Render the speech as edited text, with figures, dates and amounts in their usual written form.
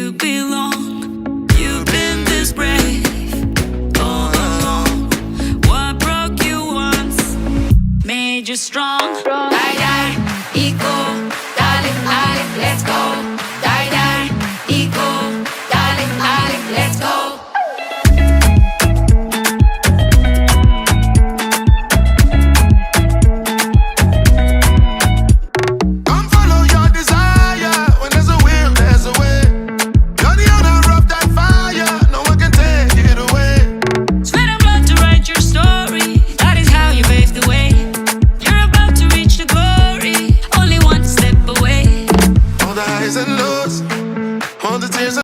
you belong. You've been this brave all along. What broke you once made you strong. Die, die, eco, darling, darling, let's go. Die, die, eco, darling, darling, let's go. Come follow your desire. When there's a will, there's a way. You're the owner of that fire. No one can take it away. Sweat and blood to write your story. That is how you pave the way. You're about to reach the glory. Only one step away. All the highs and lows, all the tears.